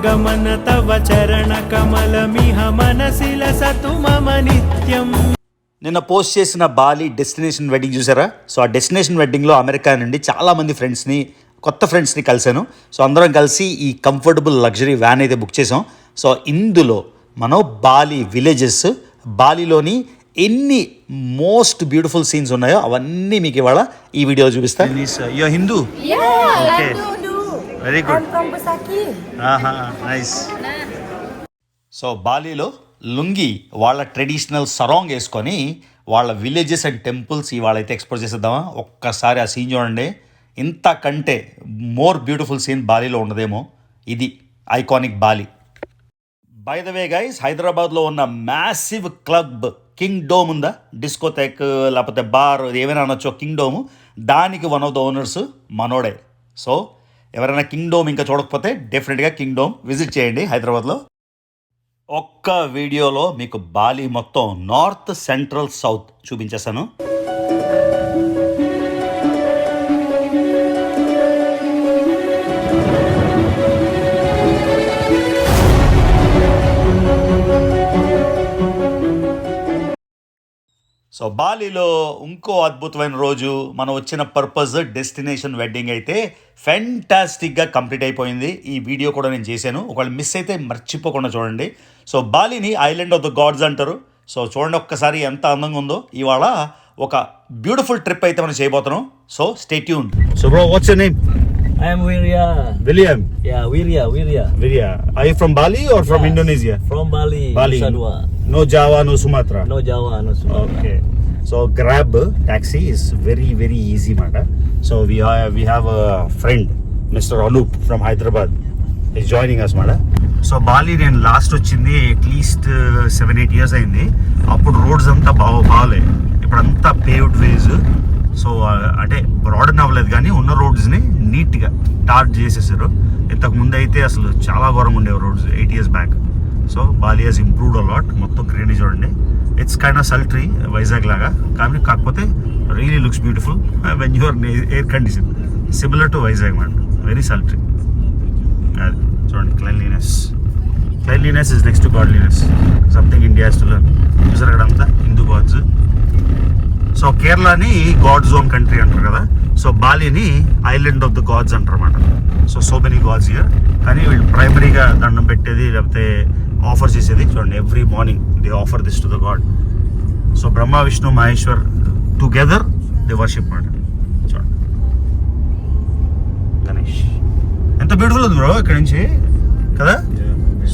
गमन तव चरण कमलमिह मनसिलसतु मम नित्यम्. నిన్న పోస్ట్ చేసిన బాలి డెస్టినేషన్ వెడ్డింగ్ చూసారా? సో ఆ డెస్టినేషన్ వెడ్డింగ్లో అమెరికా నుండి చాలామంది ఫ్రెండ్స్ని, కొత్త ఫ్రెండ్స్ని కలిశాను. సో అందరం కలిసి ఈ కంఫర్టబుల్ లగ్జరీ వ్యాన్ అయితే బుక్ చేసాం. సో ఇందులో మనం బాలి విలేజెస్, బాలిలోని ఎన్ని మోస్ట్ బ్యూటిఫుల్ సీన్స్ ఉన్నాయో అవన్నీ మీకు ఇవాళ ఈ వీడియోలో చూపిస్తాను. You are Hindu? Okay, very good, nice. So బాలీలో లుంగి వాళ్ళ ట్రెడిషనల్ సరాంగ్ వేసుకొని వాళ్ళ విలేజెస్ అండ్ టెంపుల్స్ ఇవాళ అయితే ఎక్స్ప్లోర్ చేసేద్దామా? ఒక్కసారి ఆ సీన్ చూడండి. ఇంతకంటే మోర్ బ్యూటిఫుల్ సీన్ బాలీలో ఉండదేమో. ఇది iconic Bali. By the way guys, హైదరాబాద్లో ఉన్న మ్యాసివ్ క్లబ్ కింగ్ డోమ్ ఉందా, డిస్కోథెక్ లేకపోతే బార్ ఏమైనా అనొచ్చో, కింగ్ డోమ్, దానికి వన్ ఆఫ్ ద ఓనర్స్ మనోడే. సో ఎవరైనా కింగ్ డోమ్ ఇంకా చూడకపోతే డెఫినెట్గా కింగ్ డోమ్ విజిట్ చేయండి హైదరాబాద్లో. ఒక్క వీడియోలో మీకు బాలి మొత్తం నార్త్, సెంట్రల్, సౌత్ చూపించేస్తాను. సో బాలీలో ఇంకో అద్భుతమైన రోజు, మనం వచ్చిన పర్పస్ డెస్టినేషన్ వెడ్డింగ్ అయితే ఫెంటాస్టిక్గా కంప్లీట్ అయిపోయింది. ఈ వీడియో కూడా నేను చేశాను, ఒకవేళ మిస్ అయితే మర్చిపోకుండా చూడండి. సో బాలీని ఐలాండ్ ఆఫ్ ద గాడ్స్ అంటారు. సో చూడండి ఒక్కసారి ఎంత అందంగా ఉందో. ఇవాళ ఒక బ్యూటిఫుల్ ట్రిప్ అయితే మనం చేయబోతున్నాం. So stay tuned. So bro, what's your name? I am Wirya. William. Yeah, Wirya. Virya. Are you from Bali or from Indonesia? From Bali. Bali. Nusa No Java, no Sumatra. No Java, no Sumatra. Okay. So Grab taxi is very easy matter. So we have a friend, Mr. Anup from Hyderabad. He's joining us mada. So Bali నేను last వచ్చింది at least 7-8 years అయింది. అప్పుడు roads అంతా బాగాలే, ఇప్పుడంతా paved వేస్. So అంటే broaden అవ్వలేదు కానీ ఉన్న రోడ్స్ని నీట్గా టార్ చేసేసారు. ఇంతకుముందు అయితే అసలు చాలా ఘోరంగా ఉండేవి roads 8 years back. So Bali has improved a lot. మొత్తం గ్రీనరీ చూడండి. It's kind of sultry, Vizag లాగా, కానీ కాకపోతే really looks beautiful when you are air condition. Similar to Vizag మాట, వెరీ సల్ట్రీ. అది చూడండి, cleanliness is next to godliness, something India has to learn. చూసారు అక్కడంతా హిందూ గాడ్స్. సో కేరళని గాడ్ జోన్ కంట్రీ అంటారు కదా, సో బాలిని ఐలాండ్ ఆఫ్ ద గాడ్స్ అంటారు అన్నమాట. So many God's here. కానీ వీళ్ళు ప్రైమరీగా దండం పెట్టేది లేకపోతే ఆఫర్ చేసేది చూడండి, every morning they offer this to the god. So Brahma, Vishnu, Maheshwar together they worship మాట. చూడండి గణేష్ ఎంత బ్యూటిఫుల్ ఉంది బ్రో ఇక్కడ నుంచి కదా,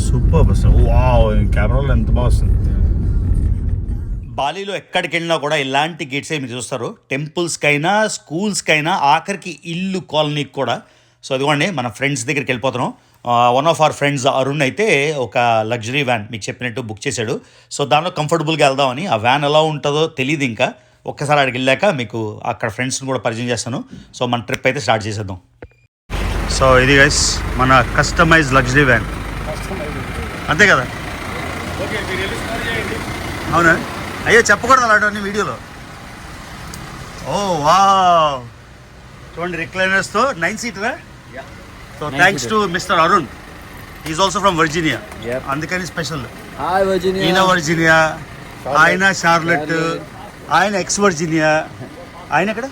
సూపర్. బస్ వావ్, కెమెరాలో ఎంత బాగా వస్తుంది. బాలీలో ఎక్కడికి వెళ్ళినా కూడా ఇలాంటి గేట్స్ మీరు చూస్తారు. టెంపుల్స్కైనా, స్కూల్స్కైనా, ఆఖరికి ఇల్లు కాలనీకి కూడా. సో అదిగోండి మన ఫ్రెండ్స్ దగ్గరికి వెళ్ళిపోతున్నాం. One of our friends Arun అయితే ఒక లగ్జరీ వ్యాన్ మీకు చెప్పినట్టు బుక్ చేశాడు. సో దానిలో కంఫర్టబుల్గా వెళ్దామని. ఆ వ్యాన్ ఎలా ఉంటుందో తెలియదు ఇంకా, ఒక్కసారి అక్కడికి వెళ్ళాక మీకు అక్కడ ఫ్రెండ్స్ని కూడా పరిచయం చేస్తాను. సో మన ట్రిప్ అయితే స్టార్ట్ చేసేద్దాం. సో ఇది గైస్ మన కస్టమైజ్ లగ్జరీ వ్యాన్, అంతే కదా? అవునా? అయ్యో చెప్పకూడదు అలాంటి వీడియోలో. ఓ వావ్, చూడండి రిక్లైనర్స్తో 9 seater. So thanks to mister Arun, is also from Virginia, అందుకని స్పెషల్. ఈయన వర్జీనియా, ఆయన షార్లెట్, ఆయన ఎక్స్ వర్జీనియా, ఆయన ఎక్కడ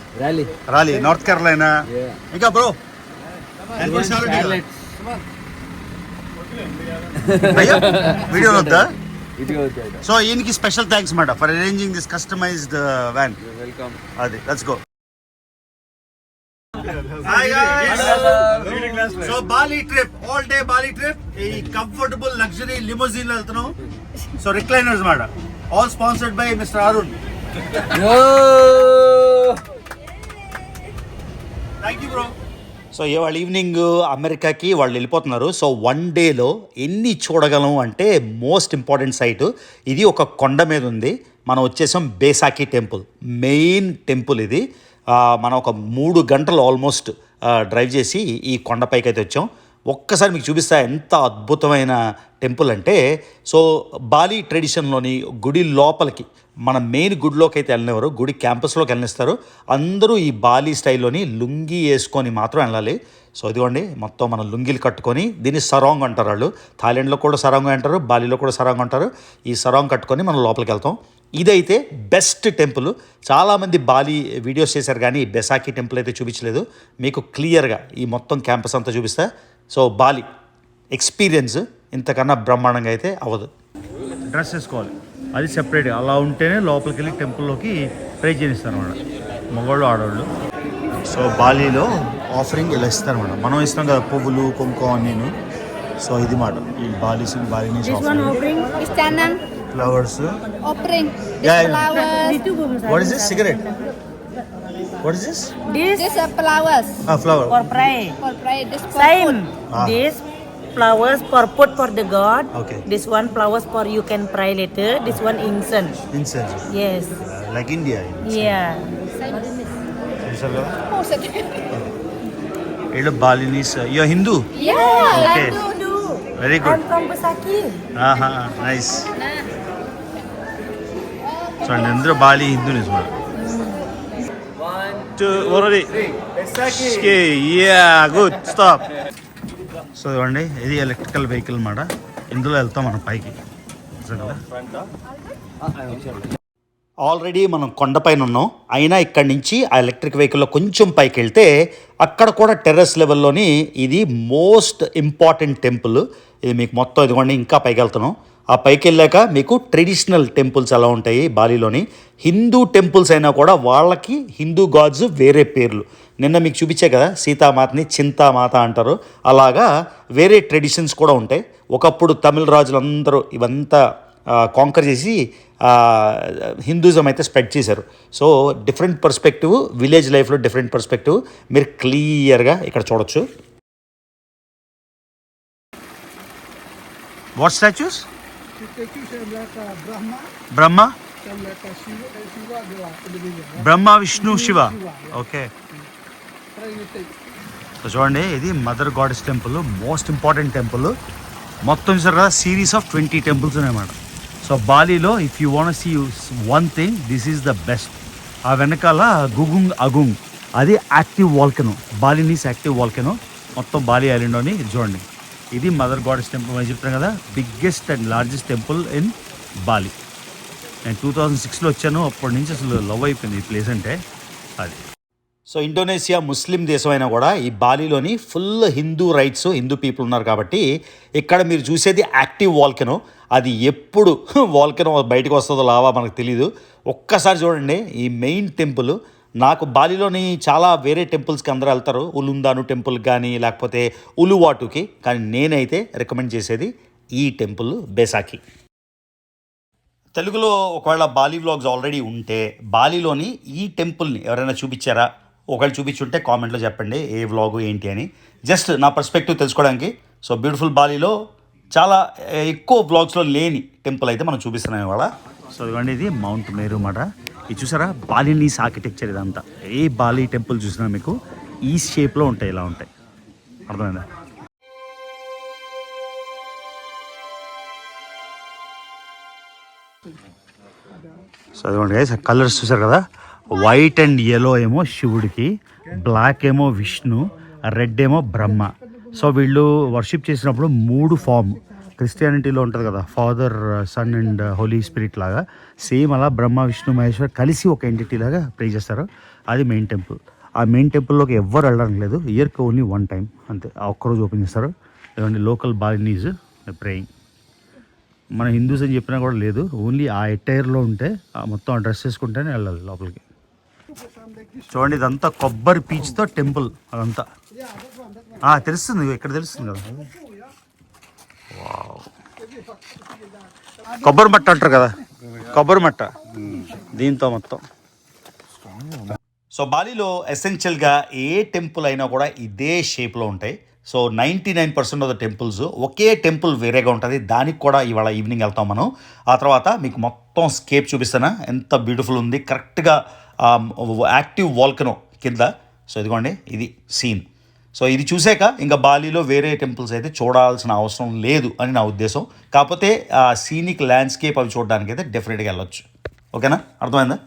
రాలీ నార్త్ కేరళైనా. ఇంకా బ్రో వీడియోలో వద్దా? సో ఈయనకి స్పెషల్ థ్యాంక్స్ మాట for arranging this customised van. Welcome. అది let's go. Hi guys, so Bali trip, all day Bali trip. ఈ కంఫర్టబుల్ లగ్జరీ లిమోజిన్ లో వెళ్తున్నాం. సో రిక్లైనర్స్ మాట, all sponsored by mister Arun. Thank you bro. So ఇవాళ evening అమెరికాకి వాళ్ళు వెళ్ళిపోతున్నారు. So 1 dayలో ఎన్ని చూడగలం అంటే మోస్ట్ ఇంపార్టెంట్ సైటు ఇది. ఒక కొండ మీద ఉంది. మనం వచ్చేసాం బేసాకి టెంపుల్, మెయిన్ టెంపుల్ ఇది. మనం ఒక 3 గంటలు ఆల్మోస్ట్ డ్రైవ్ చేసి ఈ కొండపైకి అయితే వచ్చాం. ఒక్కసారి మీకు చూపిస్తా ఎంత అద్భుతమైన టెంపుల్ అంటే. సో బాలి ట్రెడిషన్లోని గుడి లోపలికి మన మెయిన్ గుడిలోకి అయితే వెళ్ళినవారు, గుడి క్యాంపస్లోకి వెళ్ళనిస్తారు. అందరూ ఈ బాలి స్టైల్లోని లుంగి వేసుకొని మాత్రం వెళ్ళాలి. సో ఇదిగోండి మొత్తం మన లుంగీలు కట్టుకొని, దీన్ని సరాంగ్ అంటారు వాళ్ళు. థాయిలాండ్లో కూడా సరాంగ్ అంటారు, బాలీలో కూడా సరాంగ్ అంటారు. ఈ సరాంగ్ కట్టుకొని మనం లోపలికి వెళ్తాం. ఇదైతే బెస్ట్ టెంపుల్. చాలామంది బాలి వీడియోస్ చేశారు కానీ బెసాకి టెంపుల్ అయితే చూపించలేదు. మీకు క్లియర్గా ఈ మొత్తం క్యాంపస్ అంతా చూపిస్తా. సో బాలి ఎక్స్పీరియన్స్ ఇంతకన్నా బ్రహ్మాండంగా అయితే అవ్వదు. డ్రెస్ వేసుకోవాలి, అది సెపరేట్గా. అలా ఉంటేనే లోపలికి వెళ్ళి టెంపుల్లోకి ప్రే చేయిస్తారు అన్నమాట మగవాళ్ళు ఆడవాళ్ళు. సో బాలీలో ఆఫరింగ్ ఇలా ఇస్తారు అన్నమాట. మనం ఇస్తాం కదా పువ్వులు కుంకుమ నేను. సో ఇది మాట ఈ బాలీస్ బాలీనీస్ offering. Flowers. Offering. Yeah, Flowers. What is this? Cigarette. What is this? This are flowers. Flower. For pray. For pray. This for Same. food. This flowers for put for the God. Okay. This one flowers for you can pray later. This one incense. Incense. Yes. Like India. Yeah. Oh, second. Hello, Balinese. You're Hindu? Yeah. Okay. Do. Very good. I'm from Besaki. Nice. So అందరూ Bali Hindus మాట. 1 2 already. Yeah, good. Stop. So ఇవ్వండి ఇది electrical vehicle మాట. ఇందులో వెళ్తాం మనం పైకి. Already మనం కొండపైన ఉన్నాం. అయినా ఇక్కడి నుంచి ఆ ఎలక్ట్రిక్ వెహికల్లో కొంచెం పైకి వెళ్తే అక్కడ కూడా టెర్రస్ లెవెల్లోని ఇది మోస్ట్ ఇంపార్టెంట్ టెంపుల్. ఇది మీకు మొత్తం ఇదిగోండి ఇంకా పైకి వెళ్తున్నాం. ఆ పైకి వెళ్ళాక మీకు ట్రెడిషనల్ టెంపుల్స్ ఎలా ఉంటాయి బాలీలోని. హిందూ టెంపుల్స్ అయినా కూడా వాళ్ళకి హిందూ గాడ్స్ వేరే పేర్లు. నిన్న మీకు చూపించే కదా సీతామాతని చింతామాత అంటారు. అలాగా వేరే ట్రెడిషన్స్ కూడా ఉంటాయి. ఒకప్పుడు తమిళ రాజులందరూ ఇవంతా కాంకర్ చేసి హిందూజం అయితే స్ప్రెడ్ చేశారు. సో డిఫరెంట్ పర్స్పెక్టివ్, విలేజ్ లైఫ్లో డిఫరెంట్ పర్స్పెక్టివ్ మీరు క్లియర్గా ఇక్కడ చూడొచ్చు. What statues? Brahma, Brahma Vishnu Shiva. Okay. So చూడండి ఇది mother goddess temple, most important temple. మొత్తం చూసారు కదా సిరీస్ ఆఫ్ 20 టెంపుల్స్ ఉన్నాయన్నమాట. సో బాలీలో if you want see one thing, this is the best. ఆ వెనకాల గుగుంగ్ అగుంగ్ అది active volcano, Balinese active volcano. మొత్తం బాలి ఐలాండ్లోని చూడండి. ఇది మదర్ గాడెస్ టెంపుల్ అని చెప్తాను కదా, biggest and largest temple in Bali. నేను 2006లో వచ్చాను. అప్పటి నుంచి అసలు లవ్ అయిపోయింది ఈ ప్లేస్ అంటే అది. సో ఇండోనేషియా ముస్లిం దేశం అయినా కూడా ఈ బాలీలోని full Hindu rites, Hindu people ఉన్నారు కాబట్టి ఇక్కడ మీరు చూసేది యాక్టివ్ వాల్కెనో. అది ఎప్పుడు వాల్కెనో బయటకు వస్తుందో లావా మనకు తెలీదు. ఒక్కసారి చూడండి ఈ మెయిన్ టెంపుల్. నాకు బాలీలోని చాలా వేరే టెంపుల్స్కి అందరూ వెళ్తారు, ఉలుందాను టెంపుల్ కానీ లేకపోతే ఉలువాటుకి. కానీ నేనైతే రికమెండ్ చేసేది ఈ టెంపుల్ బెసాకి. తెలుగులో ఒకవేళ బాలీ వ్లాగ్స్ ఆల్రెడీ ఉంటే బాలీలోని ఈ టెంపుల్ని ఎవరైనా చూపించారా? ఒకవేళ చూపించుంటే కామెంట్లో చెప్పండి ఏ వ్లాగు ఏంటి అని, జస్ట్ నా పర్స్పెక్టివ్ తెలుసుకోవడానికి. సో బ్యూటిఫుల్ బాలీలో చాలా ఎక్కువ వ్లాగ్స్లో లేని టెంపుల్ అయితే మనం చూపిస్తున్నాం ఇవాళ. సో ఇవ్వండి ఇది మౌంట్ మేరు మాట. ఇది చూసారా బాలీనీస్ ఆర్కిటెక్చర్ ఇదంతా. ఏ బాలీ టెంపుల్ చూసినా మీకు ఈ షేప్లో ఉంటాయి, ఇలా ఉంటాయి. అర్థమైందా? సో అదిగోండి గైస్ కలర్స్ చూసారు కదా, వైట్ అండ్ ఎల్లో ఏమో శివుడికి, బ్లాక్ ఏమో విష్ణు, రెడ్ ఏమో బ్రహ్మ. సో వీళ్ళు వర్షిప్ చేసినప్పుడు 3 ఫామ్ క్రిస్టియానిటీలో ఉంటుంది కదా, father, son and holy spirit లాగా, సేమ్ అలా బ్రహ్మ విష్ణు మహేశ్వర్ కలిసి ఒక ఎంటిటీ లాగా ప్రే చేస్తారు. అది మెయిన్ టెంపుల్. ఆ మెయిన్ టెంపుల్లోకి ఎవ్వరు వెళ్ళడానికి లేదు, ఇయర్కి ఓన్లీ 1 టైం అంతే. ఆ ఒక్కరోజు ఓపెన్ చేస్తారు. ఇవన్నీ లోకల్ బాలీనీస్ ప్రేయింగ్. మన హిందూస్ అని చెప్పినా కూడా లేదు, ఓన్లీ ఆ ఎటైర్లో ఉంటే మొత్తం ఆ డ్రెస్ వేసుకుంటేనే వెళ్ళాలి లోపలికి. చూడండి ఇదంతా కొబ్బరి పీచ్తో టెంపుల్ అదంతా. తెలుస్తుంది ఇక్కడ, తెలుస్తుంది కదా. కొబ్బరి మట్ట అంటారు కదా, కొబ్బరి మట్ట దీంతో మొత్తం. సో బాలీలో ఎసెన్షియల్గా ఏ టెంపుల్ అయినా కూడా ఇదే షేప్లో ఉంటాయి. So 99% of the temples okay temple వేరేగా ఉంటుంది. దానికి కూడా ఇవాళ ఈవినింగ్ వెళ్తాం మనం. ఆ తర్వాత మీకు మొత్తం స్కేప్ చూపిస్తానా, ఎంత బ్యూటిఫుల్ ఉంది. కరెక్ట్గా యాక్టివ్ వాల్కనో కింద. సో ఇదిగోండి ఇది సీన్. సో ఇది చూసాక ఇంకా బాలీలో వేరే టెంపుల్స్ అయితే చూడాల్సిన అవసరం లేదు అని నా ఉద్దేశం. కాకపోతే ఆ సీనిక్ ల్యాండ్స్కేప్ అవి చూడడానికి అయితే డెఫినెట్గా వెళ్ళొచ్చు. ఓకేనా, అర్థమైందా?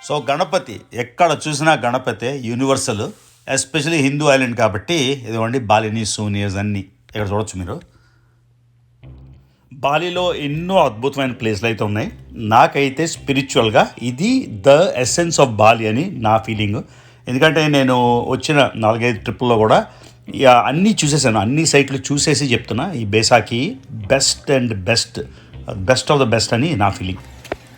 సో గణపతి ఎక్కడ చూసినా Ganapati universal, especially Hindu island కాబట్టి ఇదిగోండి బాలినీస్ సోనియర్స్ అన్నీ ఇక్కడ చూడొచ్చు మీరు. బాలీలో ఎన్నో అద్భుతమైన ప్లేస్లు అయితే ఉన్నాయి. నాకైతే స్పిరిచువల్గా ఇది ద ఎసెన్స్ ఆఫ్ బాలి అని నా ఫీలింగ్. ఎందుకంటే నేను వచ్చిన 4-5 ట్రిప్పుల్లో కూడా అన్నీ చూసేసాను, అన్ని సైట్లు చూసేసి చెప్తున్నా ఈ బేసాకి best and best of the best అని నా ఫీలింగ్.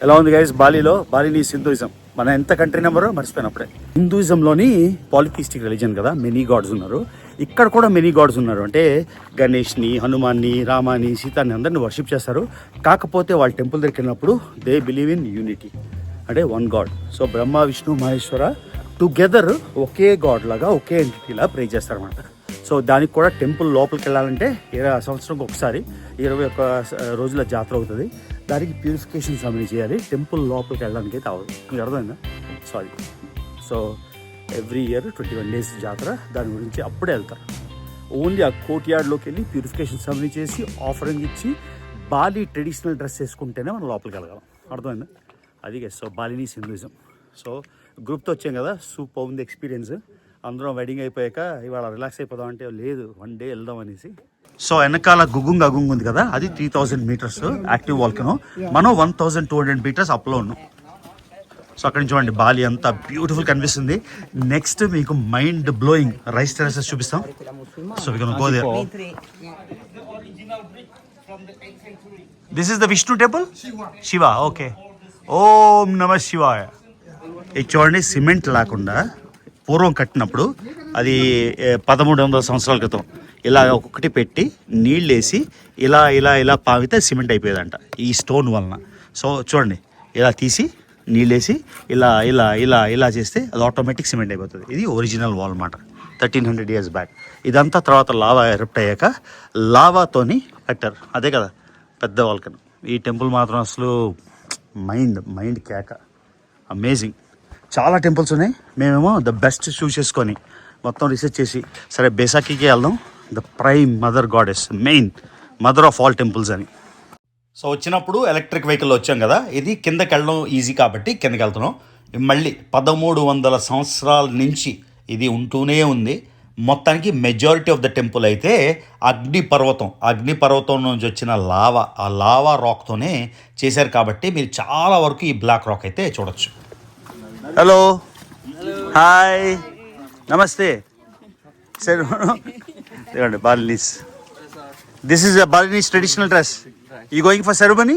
ఎలా ఉంది గైస్ బాలీలో? బాలినీస్ హిందూయిజం మన ఎంత కంట్రీ నెంబరో మర్చిపోయినప్పుడే. హిందూయిజంలోని పాలిథిస్టిక్ రిలీజన్ కదా, మెనీ గాడ్స్ ఉన్నారు. ఇక్కడ కూడా మెనీ గాడ్స్ ఉన్నారు. అంటే గణేష్ని, హనుమాన్ని, రామాని, సీతాని అందరిని వర్షిప్ చేస్తారు. కాకపోతే వాళ్ళ టెంపుల్ దగ్గరికి వెళ్ళినప్పుడు దే బిలీవ్ ఇన్ యూనిటీ, అంటే one God. So Brahma, Vishnu, Maheshwara together ఒకే గాడ్ లాగా, ఒకే ఎంటిటీలా ప్రే చేస్తారన్నమాట. సో దానికి కూడా టెంపుల్ లోపలికి వెళ్ళాలంటే 20 సంవత్సరంకి ఒకసారి 21 రోజుల జాతర అవుతుంది. దానికి ప్యూరిఫికేషన్స్ అవన్నీ చేయాలి. టెంపుల్ లోపలికి వెళ్ళడానికి అయితే అవ్వదు. మీకు అర్థమైందా? Sorry. So every year 21 days జాతర, దాని గురించి అప్పుడే వెళ్తారు. ఓన్లీ ఆ కోర్ట్ యార్డ్లోకి వెళ్ళి ప్యూరిఫికేషన్స్ అవన్నీ చేసి ఆఫరింగ్ ఇచ్చి బాలీ ట్రెడిషనల్ డ్రెస్ వేసుకుంటేనే మనం లోపలికి వెళ్ళగలం. అర్థమైందా? అది సో బాలినీస్ హిందూయిజం. సో గ్రూప్తో వచ్చాం కదా, సూపర్ ఉంది ఎక్స్పీరియన్స్. అందరం వెడ్డింగ్ అయిపోయాక ఇవాళ రిలాక్స్ అయిపోదాం అంటే లేదు, 1 day వెళ్దాం అనేసి. సో వెనకాల గుగుంగ్ అగుంగ్ ఉంది కదా, అది 3000 meters యాక్టివ్ వాల్కనో. మనం 1200 meters అప్లో ఉన్నాం. సో అక్కడి నుంచి చూడండి బాలి అంతా బ్యూటిఫుల్ కనిపిస్తుంది. నెక్స్ట్ మీకు మైండ్ బ్లోయింగ్ రైస్ టెరసెస్ చూపిస్తాం. So we can go there. This is the Vishnu temple, Shiva. Okay, ఓం నమః శివాయ. ఇది చూడండి, సిమెంట్ లేకుండా పూర్వం కట్టినప్పుడు, అది 1300 సంవత్సరాల క్రితం ఇలా ఒక్కొక్కటి పెట్టి నీళ్ళు వేసి ఇలా ఇలా ఇలా పావితే సిమెంట్ అయిపోయేదంట ఈ స్టోన్ వలన. సో చూడండి, ఇలా తీసి నీళ్ళు వేసి ఇలా ఇలా ఇలా ఇలా చేస్తే అది ఆటోమేటిక్ సిమెంట్ అయిపోతుంది. ఇది ఒరిజినల్ వాల్ అన్నమాట, 1300 years బ్యాక్. ఇదంతా తర్వాత లావా ఎరప్ట్ అయ్యాక లావాతోని కట్టారు. అదే కదా పెద్ద వాల్కన్. ఈ టెంపుల్ మాత్రం అసలు మైండ్ కేక, అమేజింగ్. చాలా టెంపుల్స్ ఉన్నాయి. మేమేమో ద బెస్ట్ చూస్ చేసుకొని మొత్తం రీసెర్చ్ చేసి సరే బేసాకీకి వెళ్దాం, the prime mother goddess, main mother of all temples అని. సో వచ్చినప్పుడు ఎలక్ట్రిక్ వెహికల్ వచ్చాం కదా, ఇది కిందకి వెళ్ళడం ఈజీ కాబట్టి కిందకి వెళ్తున్నాం. మళ్ళీ 1300 సంవత్సరాల నుంచి ఇది ఉంటూనే ఉంది. మొత్తానికి మెజారిటీ ఆఫ్ ద టెంపుల్ అయితే అగ్నిపర్వతం నుంచి వచ్చిన లావా, ఆ లావా రాక్తోనే చేశారు కాబట్టి మీరు చాలా వరకు ఈ బ్లాక్ రాక్ అయితే చూడొచ్చు. హలో, హాయ్, నమస్తే సార్. చూడండి Balinese. This is Balinese traditional dress. You going for ceremony?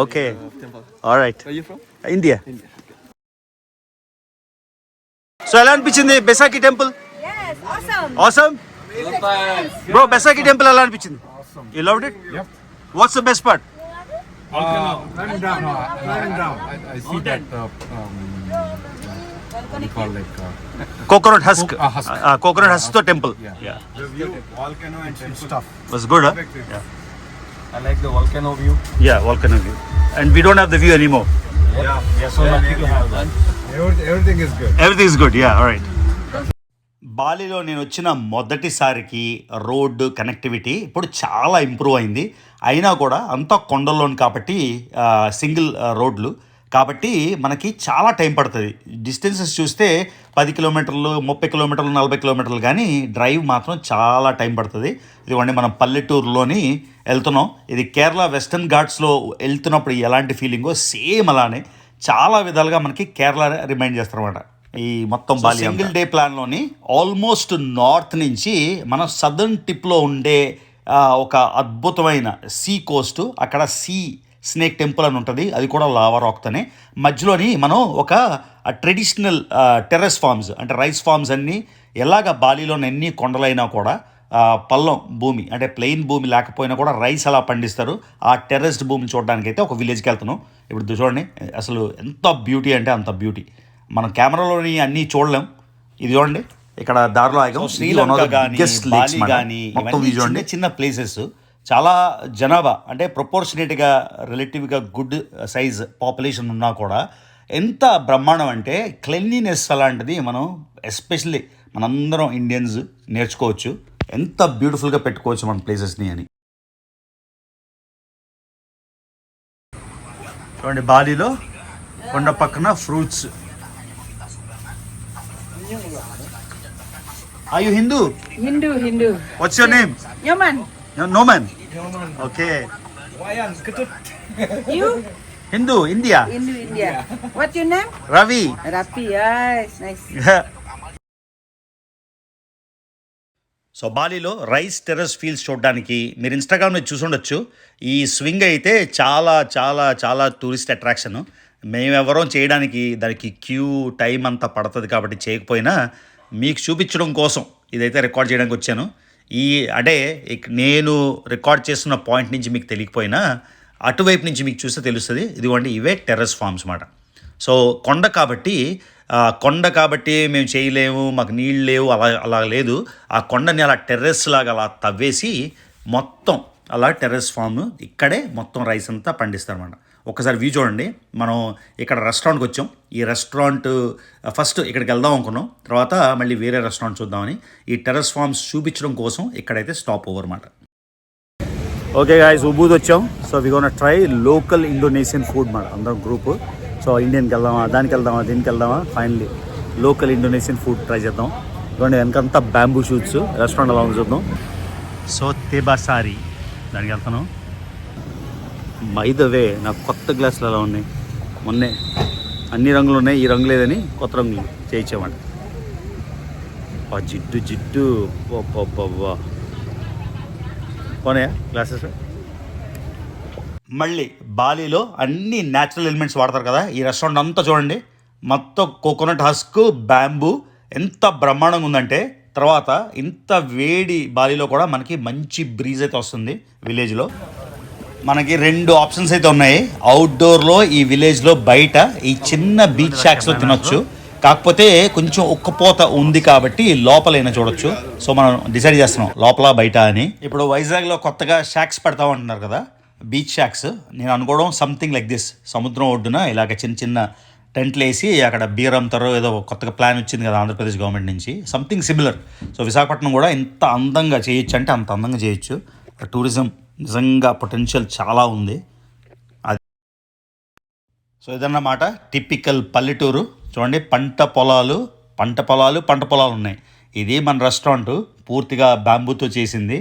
Okay, alright. India. So ఎలా అనిపించింది బెసాకి temple? Awesome? Bro, Besaki temple ఎలా అనిపించింది? You loved it? Yep. What's the best part? Running down. I see that what do you call like Coconut husk. Husk. Coconut husk to temple. Yeah. The view, volcano and temple stuff. Was good, huh? Yeah. I like the volcano view. Yeah, volcano view. And we don't have the view anymore. Yeah. We are so lucky to have that. Everything is good. Everything is good. Yeah, all right. బాలీలో నేను వచ్చిన మొదటిసారికి road connectivity ఇప్పుడు చాలా improve అయింది. అయినా కూడా అంతా కొండల్లోని కాబట్టి single రోడ్లు కాబట్టి మనకి చాలా టైం పడుతుంది. డిస్టెన్సెస్ చూస్తే 10 కిలోమీటర్లు, 30 కిలోమీటర్లు, 40 కిలోమీటర్లు, కానీ డ్రైవ్ మాత్రం చాలా టైం పడుతుంది. ఇదిగోండి మనం పల్లెటూరులోని వెళ్తున్నాం. ఇది కేరళ వెస్టర్న్ ఘాట్స్లో వెళ్తున్నప్పుడు ఎలాంటి ఫీలింగో సేమ్ అలానే చాలా విధాలుగా మనకి కేరళ రిమైండ్ చేస్తారన్నమాట. ఈ మొత్తం బాలి సింగిల్ డే ప్లాన్లోని ఆల్మోస్ట్ నార్త్ నుంచి మన సదర్న్ టిప్లో ఉండే ఒక అద్భుతమైన సీ కోస్ట్, అక్కడ సీ స్నేక్ టెంపుల్ అని ఉంటుంది, అది కూడా లావా రాక్తోనే. మధ్యలోని మనం ఒక ట్రెడిషనల్ టెర్రస్ ఫార్మ్స్, అంటే రైస్ ఫార్మ్స్ అన్నీ ఎలాగ బాలీలోని ఎన్ని కొండలైనా కూడా పల్లం భూమి, అంటే ప్లెయిన్ భూమి లేకపోయినా కూడా రైస్ అలా పండిస్తారు. ఆ టెర్రస్డ్ భూమిని చూడడానికి అయితే ఒక విలేజ్కి వెళ్తున్నాం. ఇప్పుడు చూడండి అసలు ఎంత బ్యూటీ అంటే అంత బ్యూటీ. మనం కెమెరాలోని అన్నీ చూడలేం. ఇది చూడండి, ఇక్కడ దారిలో ఆగాం. శ్రీలంక కానీ బాలి కానీ ఇవన్నీ చిన్న ప్లేసెస్, చాలా జనాభా అంటే ప్రొపోర్షనేట్గా రిలేటివ్గా గుడ్ సైజ్ పాపులేషన్ ఉన్నా కూడా ఎంత బ్రహ్మాండం అంటే క్లెన్లీనెస్ అలాంటిది మనం ఎస్పెషల్లీ మనందరం ఇండియన్స్ నేర్చుకోవచ్చు. ఎంత బ్యూటిఫుల్గా పెట్టుకోవచ్చు మన ప్లేసెస్ని అని. చూడండి బాలీలో కొండ పక్కన fruits. Are you Hindu? Hindu. What's your name? Yaman. Noman. Okay. You? Hindu, India. India. What's your name? Ravi. Rafi. Yes, nice. So బాలీలో రైస్ టెర్రస్ ఫీల్డ్స్ చూడడానికి మీరు ఇన్స్టాగ్రామ్లో చూసి ఉండొచ్చు. ఈ స్వింగ్ అయితే చాలా చాలా చాలా టూరిస్ట్ అట్రాక్షన్. మేమెవరో చేయడానికి దానికి క్యూ టైం అంతా పడుతుంది కాబట్టి చేయకపోయినా మీకు చూపించడం కోసం ఇదైతే రికార్డ్ చేయడానికి వచ్చాను. అంటే నేను రికార్డ్ చేస్తున్న పాయింట్ నుంచి మీకు తెలియకపోయినా అటువైపు నుంచి మీకు చూస్తే తెలుస్తుంది. ఇదిగోండి ఇవే టెర్రస్ ఫార్మ్స్ అన్నమాట. సో కొండ కాబట్టి మేము చేయలేము, మాకు నీళ్ళు లేవు అలా లేదు. ఆ కొండని అలా టెర్రస్ లాగా అలా తవ్వేసి మొత్తం అలా టెర్రస్ ఫామ్ ఇక్కడే మొత్తం రైస్ అంతా పండిస్తారన్నమాట. ఒక్కసారి వ్యూ చూడండి. మనం ఇక్కడ రెస్టారెంట్కి వచ్చాం. ఈ రెస్టారెంట్ ఫస్ట్ ఇక్కడికి వెళ్దాం అనుకున్నాం, తర్వాత మళ్ళీ వేరే రెస్టారెంట్ చూద్దామని ఈ టెర్రస్ ఫార్మ్స్ చూపించడం కోసం ఇక్కడైతే స్టాప్ ఓవర్ అన్నమాట. ఓకే గాయ్స్, ఉబూద్ వచ్చాం. So we gonna try local Indonesian food మాట అందరం గ్రూప్. సో ఇండియన్కి వెళ్దామా, దానికి వెళ్దామా, దీనికి వెళ్దామా, finally local Indonesian food try చేద్దాం. ఇదిగోండి వెనకంతా బ్యాంబూ షూట్స్. రెస్టారెంట్ ఎలా ఉంది చూద్దాం. సో తేబాసారి దానికి వెళ్తాను. మైదవే నాకు కొత్త గ్లాసులు ఎలా ఉన్నాయి. మొన్నే అన్ని రంగులు ఉన్నాయి, ఈ రంగు లేదని కొత్త రంగులు చేయించామంట. జిడ్డు పోనాయా గ్లాసెస్. మళ్ళీ బాలీలో అన్ని న్యాచురల్ ఎలిమెంట్స్ వాడతారు కదా. ఈ రెస్టారెంట్ అంతా చూడండి, మొత్తం కోకోనట్ హస్క్, బ్యాంబూ ఎంత బ్రహ్మాండంగా ఉందంటే. తర్వాత ఇంత వేడి బాలీలో కూడా మనకి మంచి బ్రీజ్ అయితే వస్తుంది. విలేజ్లో మనకి 2 ఆప్షన్స్ అయితే ఉన్నాయి. అవుట్డోర్లో ఈ విలేజ్లో బయట ఈ చిన్న బీచ్ షాక్స్లో తినొచ్చు. కాకపోతే కొంచెం ఉక్కపోత ఉంది కాబట్టి లోపలైనా చూడొచ్చు. సో మనం డిసైడ్ చేస్తున్నాం లోపల బయట అని. ఇప్పుడు వైజాగ్లో కొత్తగా షాక్స్ పెడతామంటున్నారు కదా, బీచ్ షాక్స్. నేను అనుకోవడం సంథింగ్ లైక్ దిస్. సముద్రం ఒడ్డున ఇలాగ చిన్న చిన్న టెంట్లు వేసి అక్కడ బీర్ అమ్ముతారో ఏదో కొత్తగా ప్లాన్ వచ్చింది కదా ఆంధ్రప్రదేశ్ గవర్నమెంట్ నుంచి, సంథింగ్ సిమిలర్. సో విశాఖపట్నం కూడా ఇంత అందంగా చేయొచ్చు అంటే అంత అందంగా చేయొచ్చు. టూరిజం నిజంగా పొటెన్షియల్ చాలా ఉంది. అది సో ఇదన్నమాట టిపికల్ పల్లెటూరు. చూడండి పంట పొలాలు ఉన్నాయి. ఇది మన రెస్టారెంట్ పూర్తిగా బ్యాంబూతో చేసింది.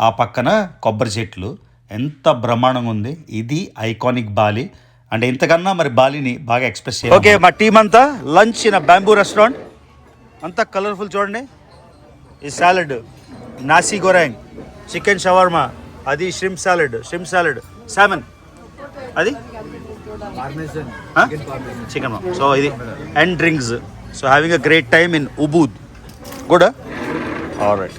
ఆ పక్కన కొబ్బరి చెట్లు. ఎంత బ్రహ్మాండంగా ఉంది. ఇది ఐకానిక్ బాలి. అంటే ఇంతకన్నా మరి బాలిని బాగా ఎక్స్ప్రెస్ చేయాలి. ఓకే, మా టీం అంతా లంచ్ ఇన్ బ్యాంబూ రెస్టారెంట్. అంతా కలర్ఫుల్ చూడండి. ఈ salad, nasi goreng, chicken shawarma, అది షింప్ సాలడ్, సామన్, అది చికెన్. సో ఇది and drinks. So having a great time in Ubud. Good. Alright.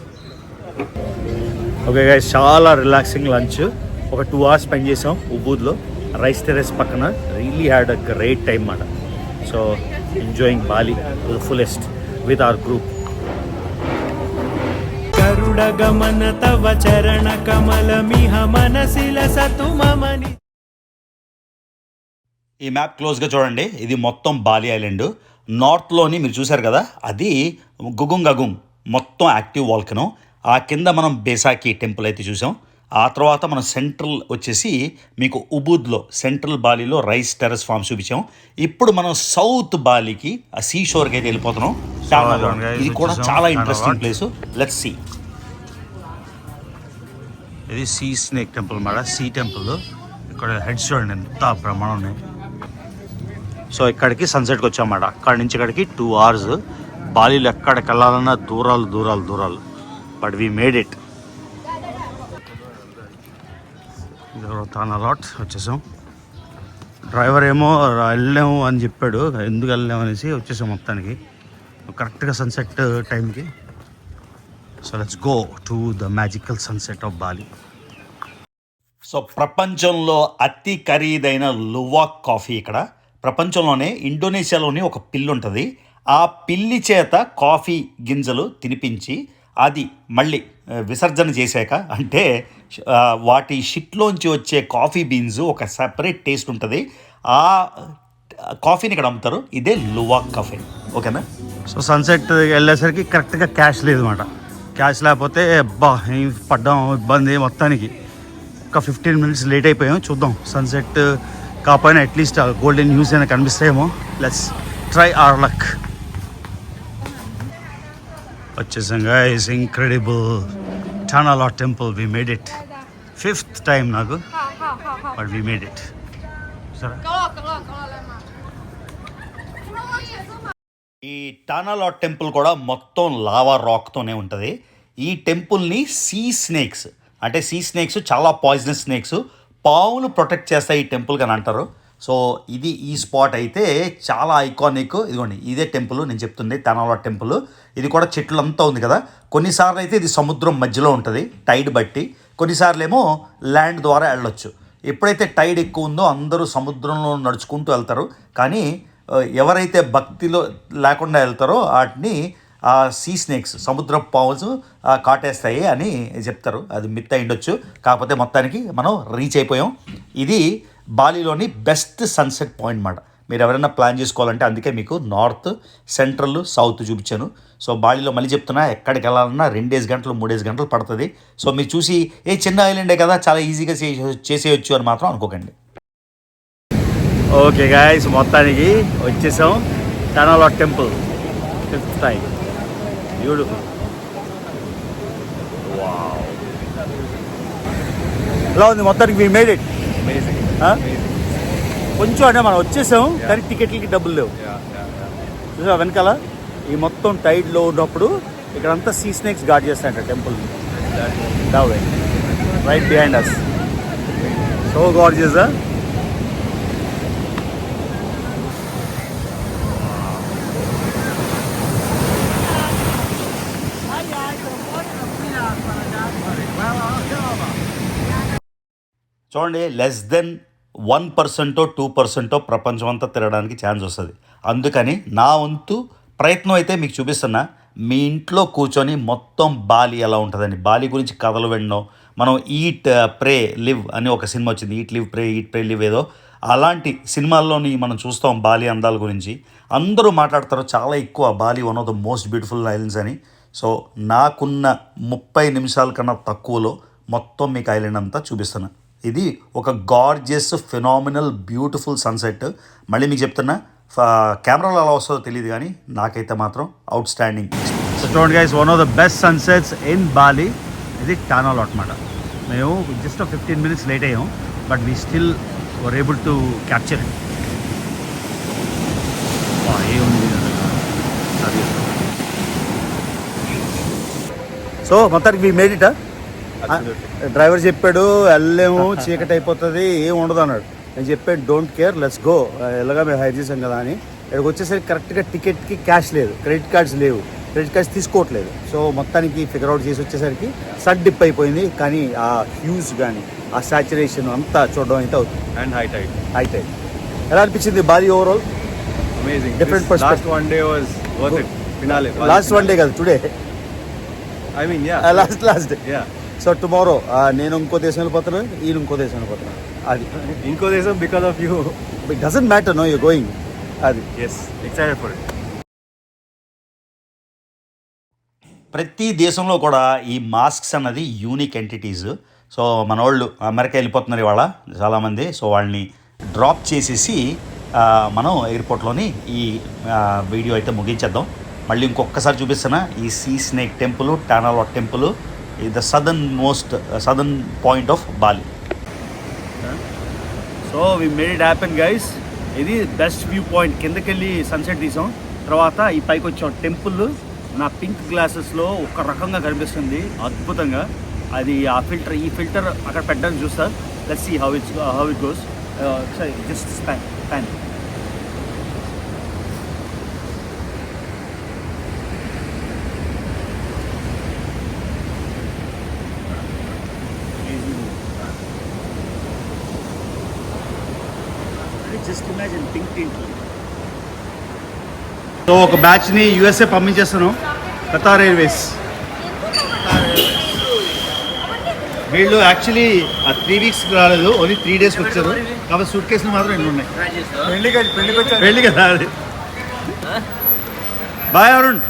Okay guys, చాలా రిలాక్సింగ్ లంచ్. ఒక 2 hours spend చేసాం ఉబూద్లో రైస్ టెర్రస్ పక్కన. Really had a great time మాట. So enjoying Bali to the fullest with our group. గరుడగమన తవ చరణ కమలమిహ మనసి లసతు మమని. ఈ మ్యాప్ క్లోజ్గా చూడండి. ఇది మొత్తం బాలి ఐలాండ్. నార్త్లోని మీరు చూసారు కదా, అది గుగుంగ్ మొత్తం యాక్టివ్ వాల్కనో. ఆ కింద మనం బేసాకి టెంపుల్ అయితే చూసాం. ఆ తర్వాత మనం సెంట్రల్ వచ్చేసి మీకు ఉబూద్లో సెంట్రల్ బాలీలో రైస్ టెర్రస్ ఫార్మ్స్ చూపించాం. ఇప్పుడు మనం సౌత్ బాలీకి ఆ సీ షోర్కి అయితే వెళ్ళిపోతున్నాం. ఇది కూడా చాలా ఇంట్రెస్టింగ్ ప్లేస్. Let's see. ఇది సీ స్నేక్ టెంపుల్ మాట, సీ టెంపుల్. ఇక్కడ హెడ్స్ చూడండి ఎంత బ్రహ్మాండం ఉన్నాయి. సో ఇక్కడికి సన్సెట్కి వచ్చామన్నమాట. అక్కడి నుంచి ఇక్కడికి 2 hours. బాలీలో ఎక్కడికి వెళ్ళాలన్నా దూరాలు. But we made it. Tanah Lot వచ్చేసాం. డ్రైవర్ ఏమో వెళ్ళాము అని చెప్పాడు. ఎందుకు వెళ్ళాము అనేసి వచ్చేసాం మొత్తానికి కరెక్ట్గా సన్సెట్ టైంకి. So let's go to the magical sunset of Bali. So ప్రపంచంలో అతి ఖరీదైన లువాక్ కాఫీ ఇక్కడ. ప్రపంచంలోనే ఇండోనేషియాలోని ఒక పిల్లి ఉంటుంది. ఆ పిల్లి చేత కాఫీ గింజలు తినిపించి అది మళ్ళీ విసర్జన చేశాక, అంటే వాటి షిట్లోంచి వచ్చే కాఫీ బీన్స్ ఒక సెపరేట్ టేస్ట్ ఉంటుంది. కాఫీని ఇక్కడ అమ్ముతారు. ఇదే లువాక్ కాఫే. ఓకేనా? సో సన్సెట్ వెళ్ళేసరికి కరెక్ట్గా క్యాష్ లేదు అనమాట. క్యాష్ లేకపోతే పడ్డాం ఇబ్బంది మొత్తానికి. ఒక 15 minutes లేట్ అయిపోయాం. చూద్దాం సన్సెట్ కాకపోయినా అట్లీస్ట్ గోల్డెన్ న్యూస్ అయినా కనిపిస్తాయేమో. Let's try our luck. వచ్చేసాం guys. Incredible Tanah Lot temple. We made it. 5th time నాకు, బట్ వి మేడ్ ఇట్. సరే, ఈ టానాలా టెంపుల్ కూడా మొత్తం లావా రాక్తోనే ఉంటుంది. ఈ టెంపుల్ని సీ స్నేక్స్, అంటే సీ స్నేక్స్ చాలా పాయిజనస్ స్నేక్స్, పావులు ప్రొటెక్ట్ చేస్తాయి ఈ టెంపుల్కి అని అంటారు. సో ఇది ఈ స్పాట్ అయితే చాలా ఐకానిక్. ఇదిగోండి ఇదే టెంపుల్ నేను చెప్తుంది, టానాలా టెంపుల్. ఇది కూడా చెట్లంతా ఉంది కదా. కొన్నిసార్లు అయితే ఇది సముద్రం మధ్యలో ఉంటుంది టైడ్ బట్టి, కొన్నిసార్లు ఏమో ల్యాండ్ ద్వారా వెళ్ళొచ్చు. ఎప్పుడైతే టైడ్ ఎక్కువ ఉందో అందరూ సముద్రంలో నడుచుకుంటూ వెళ్తారు. కానీ ఎవరైతే భక్తిలో లేకుండా వెళ్తారో వాటిని సీ స్నేక్స్, సముద్ర పావులు కాటేస్తాయి అని చెప్తారు. అది మిత్ అయి ఉండొచ్చు. కాకపోతే మొత్తానికి మనం రీచ్ అయిపోయాం. ఇది బాలీలోని బెస్ట్ సన్సెట్ పాయింట్ అన్నమాట. మీరు ఎవరైనా ప్లాన్ చేసుకోవాలంటే అందుకే మీకు నార్త్, సెంట్రల్, సౌత్ చూపించాను. సో బాలీలో మళ్ళీ చెప్తున్నా, ఎక్కడికి వెళ్ళాలన్నా 2 గంటలు 3 గంటలు పడుతుంది. సో మీరు చూసి చిన్న ఐలాండే కదా చాలా ఈజీగా చేసేయచ్చు అని మాత్రం అనుకోకండి. ఓకే గాయ్స్, మొత్తానికి వచ్చేసాం Tanah Lot temple. 5th time. Beautiful. Wow, ఎలా ఉంది మొత్తానికి? We made it. కొంచెం అంటే మనం వచ్చేసాం కానీ టికెట్లకి డబ్బులు లేవు. చూసా వెనకాల ఈ మొత్తం టైడ్లో ఉన్నప్పుడు ఇక్కడంతా సీ స్నేక్స్ గార్డ్ చేస్తాయంట temple. Right behind us. So gorgeous. చూడండి, లెస్ దెన్ 1% 2% ప్రపంచం అంతా తిరగడానికి ఛాన్స్ వస్తుంది. అందుకని నా వంతు ప్రయత్నం అయితే మీకు చూపిస్తున్నా. మీ ఇంట్లో కూర్చొని మొత్తం బాలి ఎలా ఉంటుందని, బాలి గురించి కథలు వినడం. మనం ఈట్ ప్రే లివ్ అని ఒక సినిమా వచ్చింది, ఈట్ లివ్ ప్రే లివ్ ఏదో, అలాంటి సినిమాల్లోని మనం చూస్తాం బాలి అందాల గురించి. అందరూ మాట్లాడతారు చాలా ఎక్కువ Bali one of the most beautiful islands అని. సో నాకున్న 30 నిమిషాల కన్నా తక్కువలో మొత్తం మీకు ఐలాండ్ అంతా చూపిస్తున్నా. ఇది ఒక గార్జియస్ ఫినామినల్ బ్యూటిఫుల్ సన్సెట్. మళ్ళీ మీకు చెప్తున్నా, కెమెరాలో ఎలా వస్తుందో తెలియదు కానీ నాకైతే మాత్రం అవుట్ స్టాండింగ్. సో చూడండి guys, one of the best sunsets in Bali ఇది టానాలా అన్నమాట. మేము జస్ట్ 15 minutes లేట్ అయ్యాం, but we still were able to capture it. ఏముంది సో మొత్తానికి వీ మేడ్ ఇట్. డ్రైవర్ చెప్పాడు వెళ్ళలేము, చీకటి అయిపోతుంది, ఏం ఉండదు అన్నాడు. నేను చెప్పాను డోంట్ కేర్, లెట్స్ గో, ఎలాగా మేము హైర్ చేసాం కదా అని. ఇక్కడికి వచ్చేసరికి కరెక్ట్గా టికెట్కి క్యాష్ లేదు, క్రెడిట్ కార్డ్స్ లేవు, క్రెడిట్ కార్డ్స్ తీసుకోవట్లేదు. సో మొత్తానికి ఫిగర్ అవుట్ చేసి వచ్చేసరికి సడ్ డిప్ అయిపోయింది. కానీ ఆ హ్యూస్ కానీ ఆ సాచురేషన్ అంతా చూడడం అయితే అవుతుంది. And high tide. ఎలా అనిపించింది Bali overall? Amazing. Different This perspective. last one day was worth it. Finale. Last one day కదా, today I mean, yeah. Last day. Yeah. So tomorrow నేను ఇంకో దేశం వెళ్ళిపోతున్నాను, ఈయన ఇంకో దేశం వెళ్ళిపోతున్నాను. అది Inko desam because of you. It doesn't matter, no you going. అది Yes. Excited for it. ప్రతి దేశంలో కూడా ఈ మాస్క్స్ అన్నది యూనిక్ ఎంటిటీస్. సో మన వాళ్ళు అమెరికా వెళ్ళిపోతున్నారు ఇవాళ చాలామంది. సో వాళ్ళని డ్రాప్ చేసేసి మనం ఎయిర్పోర్ట్లోని ఈ వీడియో అయితే ముగించేద్దాం. మళ్ళీ ఇంకొకసారి చూపిస్తున్నా, ఈ సీ స్నేక్ టెంపుల్, టానాలా టెంపుల్, ఈ the southern point of Bali. So we made it happen guys. ఇది బెస్ట్ వ్యూ పాయింట్. కిందకి వెళ్ళి సన్సెట్ తీసాం, తర్వాత ఈ పైకి వచ్చాం. టెంపుల్ నా పింక్ గ్లాసెస్లో ఒక రకంగా కనిపిస్తుంది అద్భుతంగా. అది ఆ ఫిల్టర్, ఈ ఫిల్టర్ అక్కడ పెట్టడానికి చూస్తారు. Let's see how it goes. Just span. Just imagine pink tint. So ఒక బ్యాచ్ని యూఎస్ఏ పంపించేస్తున్నాం, ఖతార్ ఎయిర్వేస్. వీళ్ళు యాక్చువల్లీ 3 weeks రాలేదు, ఓన్లీ 3 days వచ్చారు. కాబట్టి సూట్ కేసులు మాత్రం ఎన్ని ఉన్నాయి. పెళ్ళి కదా అది. Bye Arun,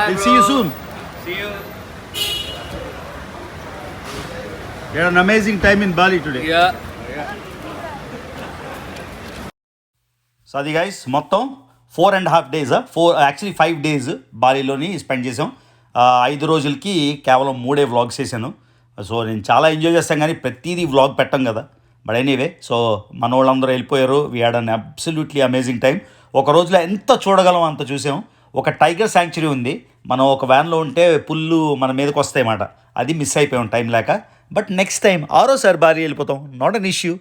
will see you soon. You had an amazing time in Bali today. So అది గైస్ మొత్తం 4.5 days, 5 days బాలీలోని స్పెండ్ చేసాం. 5 రోజులకి కేవలం 3 వ్లాగ్స్ చేశాను. సో నేను చాలా ఎంజాయ్ చేస్తాను కానీ ప్రతిదీ వ్లాగ్ పెట్టాం కదా. బట్ ఎనీవే, సో మన వాళ్ళందరూ వెళ్ళిపోయారు. We had an absolutely amazing time. ఒక రోజులో ఎంత చూడగలం అంత చూసాం. ఒక టైగర్ శాంక్చురీ ఉంది, మనం ఒక వ్యాన్లో ఉంటే పుల్లు మన మీదకి వస్తాయన్నమాట. అది మిస్ అయిపోయాం టైం లేక. బట్ నెక్స్ట్ టైం 6వ సారి బాలి వెళ్ళిపోతాం, నాట్ అన్ ఇష్యూ.